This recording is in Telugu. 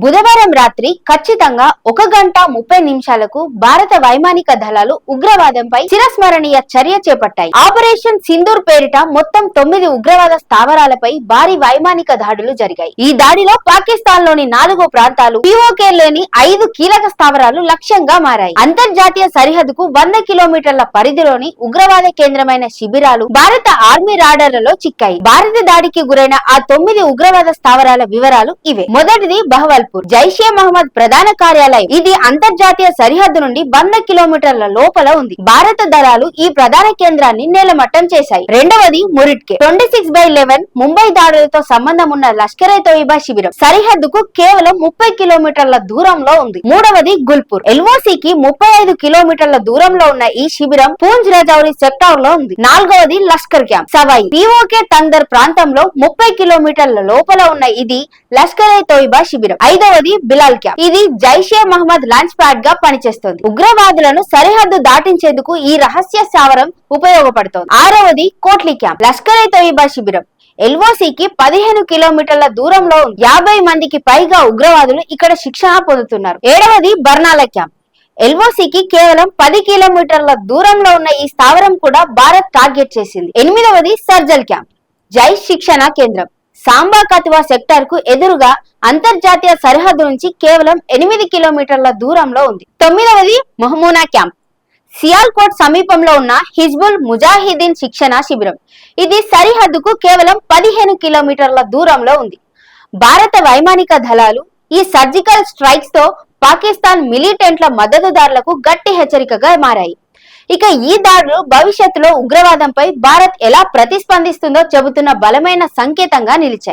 బుధవారం రాత్రి ఖచ్చితంగా 1 గంట 30 నిమిషాలకు భారత వైమానిక దళాలు ఉగ్రవాదంపై చిరస్మరణీయ చర్య చేపట్టాయి. ఆపరేషన్ సింధూర్ పేరిట మొత్తం 9 ఉగ్రవాద స్థావరాలపై భారీ వైమానిక దాడులు జరిగాయి. ఈ దాడిలో పాకిస్తాన్ లోని 4 ప్రాంతాలు, POK లేని 5 కీలక స్థావరాలు లక్ష్యంగా మారాయి. అంతర్జాతీయ సరిహద్దుకు 100 కిలోమీటర్ల పరిధిలోని ఉగ్రవాద కేంద్రమైన శిబిరాలు భారత ఆర్మీ రాడార్లలో చిక్కాయి. భారత దాడికి గురైన ఆ 9 ఉగ్రవాద స్థావరాల వివరాలు ఇవే. మొదటిది బహవల్పూర్, జైషే మహమ్మద్ ప్రధాన కార్యాలయం. ఇది అంతర్జాతీయ సరిహద్దు నుండి 100 కిలోమీటర్ల లోపల ఉంది. భారత దళాలు ఈ ప్రధాన కేంద్రాన్ని నేలమట్టం చేశాయి. రెండవది మురిట్కే, 26/11 ముంబై దాడులతో సంబంధం ఉన్న లష్కర్-e-తోయిబా శిబిరం సరిహద్దుకు కేవలం 30 కిలోమీటర్ల దూరంలో ఉంది. మూడవది గుల్పూర్, LOCకి 35 కిలోమీటర్ల దూరంలో ఉన్న ఈ శిబిరం పూంజ్ రజౌరి సెక్టార్ లో ఉంది. నాలుగవది లష్కర్ క్యాంప్ సవాయి, POK తంగదర్ ప్రాంతంలో 30 కిలోమీటర్ల లోపల ఉన్న ఇది లష్కర్-e-తోయిబా శిబిరం. ఐదవది బిలాల్ క్యాంప్, ఇది జైషే మహమ్మద్ లాంచ్ ప్యాడ్ గా పనిచేస్తుంది. ఉగ్రవాదులను సరిహద్దు దాటించేందుకు ఈ రహస్య స్థావరం ఉపయోగపడుతోంది. ఆరవది కోట్లీ క్యాంప్, లష్కర్-e-తోయిబా శిబిరం LOCకి 15 కిలోమీటర్ల దూరంలో 50 మందికి పైగా ఉగ్రవాదులు ఇక్కడ శిక్షణ పొందుతున్నారు. ఏడవది బర్నాలా క్యాంప్, LOCకి కేవలం 10 కిలోమీటర్ల దూరంలో ఉన్న ఈ స్థావరం కూడా భారత్ టార్గెట్ చేసింది. ఎనిమిదవది సర్జల్ క్యాంప్, జైష్ శిక్షణ కేంద్రం సాంబా కతువా సెక్టార్ కు ఎదురుగా అంతర్జాతీయ సరిహద్దు నుంచి కేవలం 8 కిలోమీటర్ల దూరంలో ఉంది. తొమ్మిదవది మహమూనా క్యాంప్, సియాల్కోట్ సమీపంలో ఉన్న హిజ్బుల్ ముజాహిదీన్ శిక్షణ శిబిరం. ఇది సరిహద్దుకు కేవలం 15 కిలోమీటర్ల దూరంలో ఉంది. భారత వైమానిక దళాలు ఈ సర్జికల్ స్ట్రైక్స్ తో పాకిస్తాన్ మిలిటెంట్ల మద్దతుదారులకు గట్టి హెచ్చరికగా మారాయి. ఇక ఈ దాడులు భవిష్యత్తులో ఉగ్రవాదంపై భారత్ ఎలా ప్రతిస్పందిస్తుందో చెబుతున్న బలమైన సంకేతంగా నిలిచాయి.